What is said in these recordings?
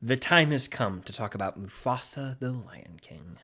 The time has come to talk about Mufasa the Lion King.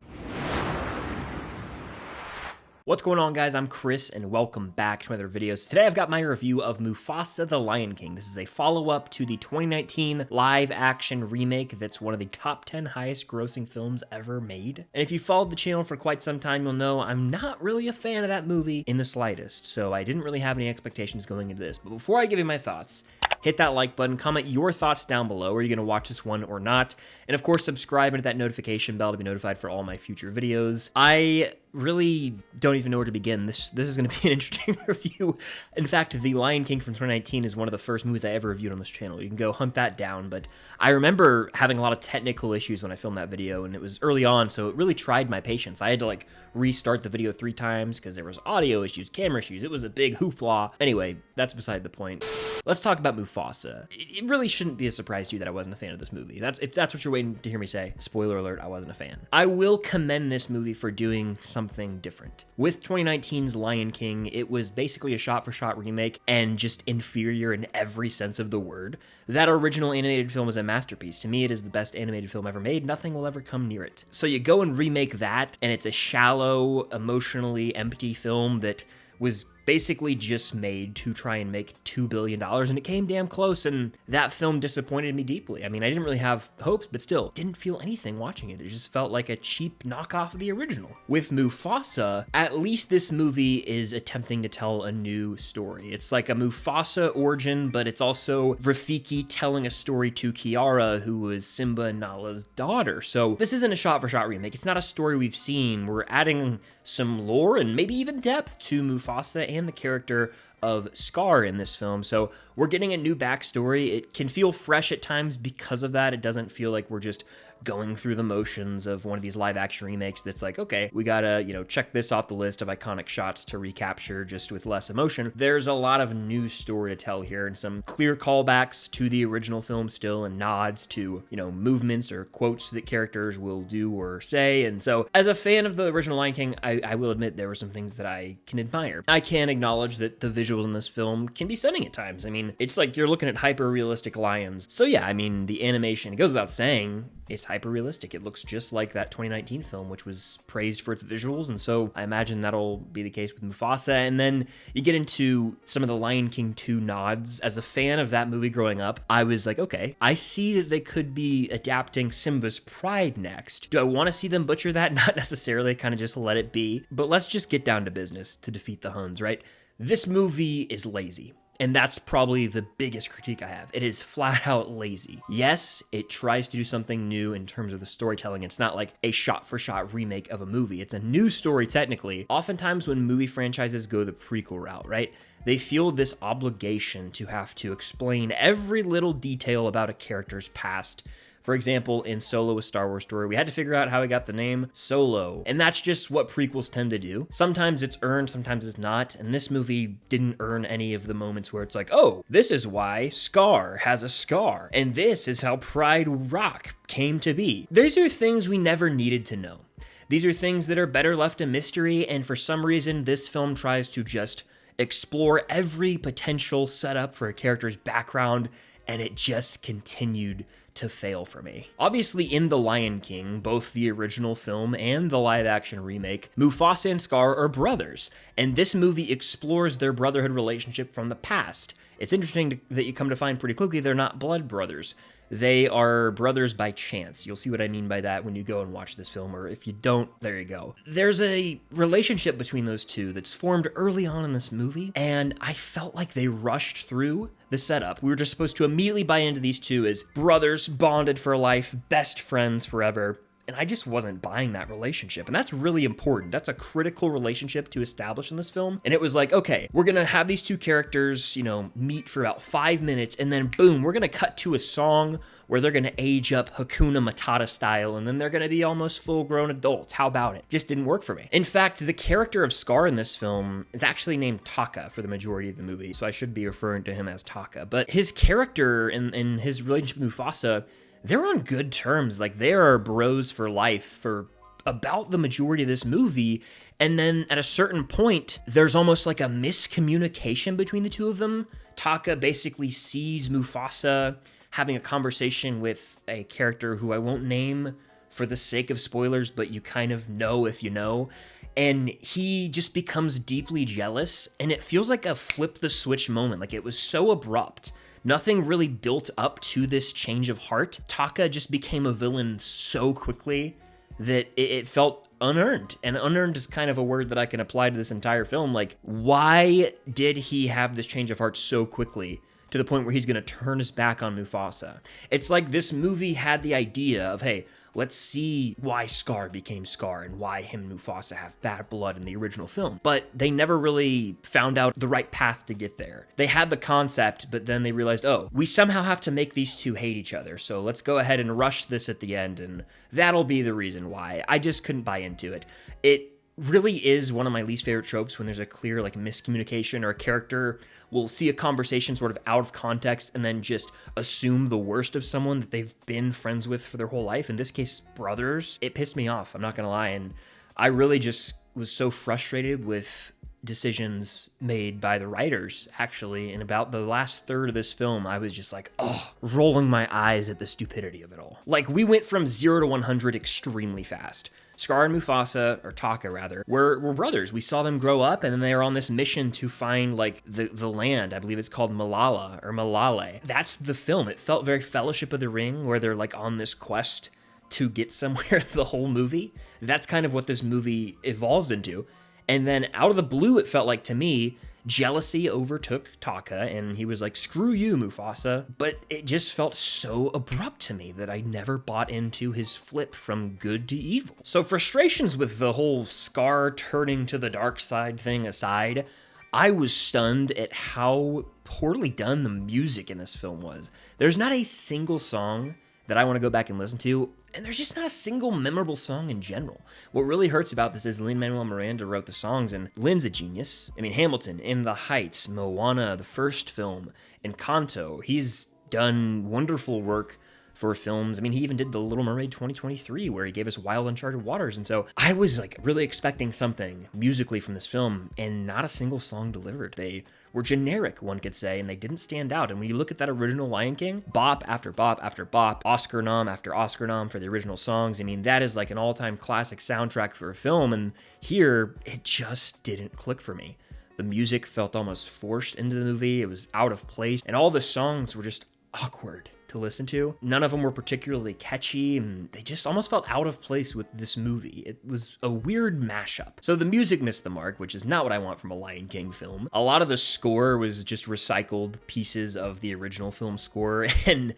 What's going on, guys? I'm Chris, and welcome back to my other videos. Today I've got my review of Mufasa the Lion King. This is a follow-up to the 2019 live-action remake that's one of the top 10 highest-grossing films ever made. And if you followed the channel for quite some time, you'll know I'm not really a fan of that movie in the slightest, so I didn't really have any expectations going into this. But before I give you my thoughts, hit that like button, comment your thoughts down below. Are you going to watch this one or not? And of course, subscribe and hit that notification bell to be notified for all my future videos. I really don't even know where to begin. This is going to be an interesting review. In fact, The Lion King from 2019 is one of the first movies I ever reviewed on this channel. You can go hunt that down, but I remember having a lot of technical issues when I filmed that video, and it was early on, so it really tried my patience. I had to restart the video 3 times because there was audio issues, camera issues. It was a big hoopla. Anyway, that's beside the point. Let's talk about Mufasa. It really shouldn't be a surprise to you that I wasn't a fan of this movie. If that's what you're waiting to hear me say, spoiler alert, I wasn't a fan. I will commend this movie for doing something different. With 2019's Lion King, it was basically a shot-for-shot remake and just inferior in every sense of the word. That original animated film is a masterpiece. To me, it is the best animated film ever made. Nothing will ever come near it. So you go and remake that, and it's a shallow, emotionally empty film that was basically just made to try and make $2 billion, and it came damn close, and that film disappointed me deeply. I mean, I didn't really have hopes, but still, didn't feel anything watching it. It just felt like a cheap knockoff of the original. With Mufasa, at least this movie is attempting to tell a new story. It's like a Mufasa origin, but it's also Rafiki telling a story to Kiara, who was Simba and Nala's daughter. So this isn't a shot-for-shot remake. It's not a story we've seen. We're adding some lore and maybe even depth to Mufasa and the character of Scar in this film. So we're getting a new backstory. It can feel fresh at times because of that. It doesn't feel like we're just going through the motions of one of these live action remakes that's like, okay, we gotta, check this off the list of iconic shots to recapture just with less emotion. There's a lot of new story to tell here and some clear callbacks to the original film still and nods to, movements or quotes that characters will do or say. And so as a fan of the original Lion King, I will admit there were some things that I can admire. I can acknowledge that the visuals in this film can be stunning at times. I mean, it's like you're looking at hyper-realistic lions. So yeah, I mean, the animation, it goes without saying, it's hyper-realistic. It looks just like that 2019 film, which was praised for its visuals, and so I imagine that'll be the case with Mufasa. And then you get into some of the Lion King 2 nods. As a fan of that movie growing up, I was like, okay, I see that they could be adapting Simba's Pride next. Do I want to see them butcher that? Not necessarily, kind of just let it be. But let's just get down to business to defeat the Huns, right? This movie is lazy. And that's probably the biggest critique I have. It is flat out lazy. Yes, it tries to do something new in terms of the storytelling. It's not like a shot-for-shot remake of a movie. It's a new story technically. Oftentimes when movie franchises go the prequel route, right? They feel this obligation to have to explain every little detail about a character's past. For example, in Solo, a Star Wars story, we had to figure out how he got the name Solo. And that's just what prequels tend to do. Sometimes it's earned, sometimes it's not. And this movie didn't earn any of the moments where it's like, oh, this is why Scar has a scar. And this is how Pride Rock came to be. These are things we never needed to know. These are things that are better left a mystery. And for some reason, this film tries to just explore every potential setup for a character's background. And it just continued to fail for me. Obviously, in The Lion King, both the original film and the live-action remake, Mufasa and Scar are brothers, and this movie explores their brotherhood relationship from the past. It's interesting that you come to find pretty quickly they're not blood brothers. They are brothers by chance. You'll see what I mean by that when you go and watch this film, or if you don't, there you go. There's a relationship between those two that's formed early on in this movie, and I felt like they rushed through the setup. We were just supposed to immediately buy into these two as brothers, bonded for life, best friends forever. And I just wasn't buying that relationship. And that's really important. That's a critical relationship to establish in this film. And it was like, okay, we're gonna have these two characters, meet for about 5 minutes, and then boom, we're gonna cut to a song where they're gonna age up Hakuna Matata style, and then they're gonna be almost full-grown adults. How about it? Just didn't work for me. In fact, the character of Scar in this film is actually named Taka for the majority of the movie, so I should be referring to him as Taka. But his character in his relationship with Mufasa, they're on good terms. Like, they are bros for life for about the majority of this movie. And then at a certain point, there's almost like a miscommunication between the two of them. Taka basically sees Mufasa having a conversation with a character who I won't name for the sake of spoilers, but you kind of know if you know. And he just becomes deeply jealous, and it feels like a flip the switch moment. Like, it was so abrupt. Nothing really built up to this change of heart. Taka just became a villain so quickly that it felt unearned. And unearned is kind of a word that I can apply to this entire film. Like, why did he have this change of heart so quickly to the point where he's gonna turn his back on Mufasa? It's like this movie had the idea of, hey, let's see why Scar became Scar and why him and Mufasa have bad blood in the original film. But they never really found out the right path to get there. They had the concept, but then they realized, oh, we somehow have to make these two hate each other. So let's go ahead and rush this at the end, and that'll be the reason why. I just couldn't buy into it. It really is one of my least favorite tropes when there's a clear like miscommunication, or a character will see a conversation sort of out of context and then just assume the worst of someone that they've been friends with for their whole life. In this case, brothers. It pissed me off, I'm not gonna lie, and I really just was so frustrated with decisions made by the writers, actually. And about the last third of this film, I was just like, oh, rolling my eyes at the stupidity of it all. Like, we went from 0 to 100 extremely fast. Scar and Mufasa, or Taka rather, were brothers. We saw them grow up, and then they were on this mission to find like the land. I believe it's called Malala or Malale. That's the film. It felt very Fellowship of the Ring, where they're like on this quest to get somewhere the whole movie. That's kind of what this movie evolves into. And then out of the blue, it felt like to me, jealousy overtook Taka, and he was like, screw you, Mufasa. But it just felt so abrupt to me that I never bought into his flip from good to evil. So frustrations with the whole Scar turning to the dark side thing aside, I was stunned at how poorly done the music in this film was. There's not a single song that I want to go back and listen to, and there's just not a single memorable song in general. What really hurts about this is Lin-Manuel Miranda wrote the songs, and Lin's a genius. I mean, Hamilton, In the Heights, Moana, the first film, Encanto. He's done wonderful work for films. I mean, he even did The Little Mermaid 2023, where he gave us Wild Uncharted Waters. And so I was like really expecting something musically from this film, and not a single song delivered. They were generic, one could say, and they didn't stand out. And when you look at that original Lion King, bop after bop after bop, Oscar nom after Oscar nom for the original songs, I mean, that is like an all-time classic soundtrack for a film, and here, it just didn't click for me. The music felt almost forced into the movie, it was out of place, and all the songs were just awkward to listen to. None of them were particularly catchy, and they just almost felt out of place with this movie. It was a weird mashup. So the music missed the mark, which is not what I want from a Lion King film. A lot of the score was just recycled pieces of the original film score and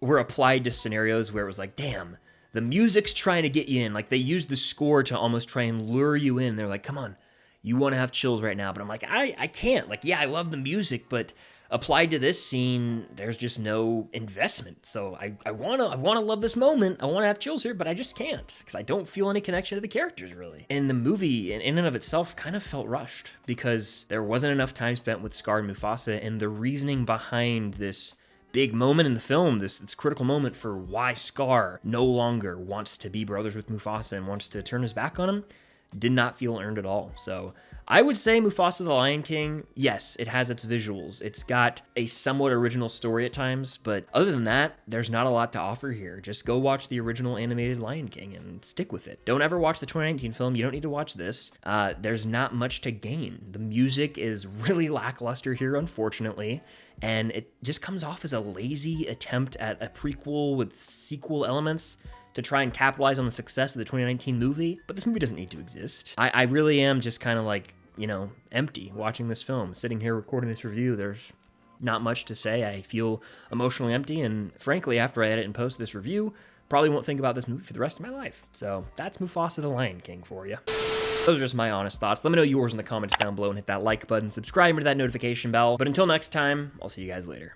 were applied to scenarios where it was like, damn, the music's trying to get you in. Like, they used the score to almost try and lure you in. They're like, come on, you want to have chills right now. But I'm like, I can't. Like, yeah, I love the music, but applied to this scene, there's just no investment. So I wanna love this moment. I wanna have chills here, but I just can't, because I don't feel any connection to the characters really. And the movie in and of itself kind of felt rushed, because there wasn't enough time spent with Scar and Mufasa, and the reasoning behind this big moment in the film, this critical moment for why Scar no longer wants to be brothers with Mufasa and wants to turn his back on him, did not feel earned at all. So I would say Mufasa the Lion King, yes, it has its visuals. It's got a somewhat original story at times, but other than that, there's not a lot to offer here. Just go watch the original animated Lion King and stick with it. Don't ever watch the 2019 film. You don't need to watch this. There's not much to gain. The music is really lackluster here, unfortunately, and it just comes off as a lazy attempt at a prequel with sequel elements to try and capitalize on the success of the 2019 movie, but this movie doesn't need to exist. I really am just kind of like, you know, empty watching this film. Sitting here recording this review, there's not much to say. I feel emotionally empty, and frankly, after I edit and post this review, probably won't think about this movie for the rest of my life. So that's Mufasa the Lion King for you. Those are just my honest thoughts. Let me know yours in the comments down below, and hit that like button, subscribe to that notification bell. But until next time, I'll see you guys later.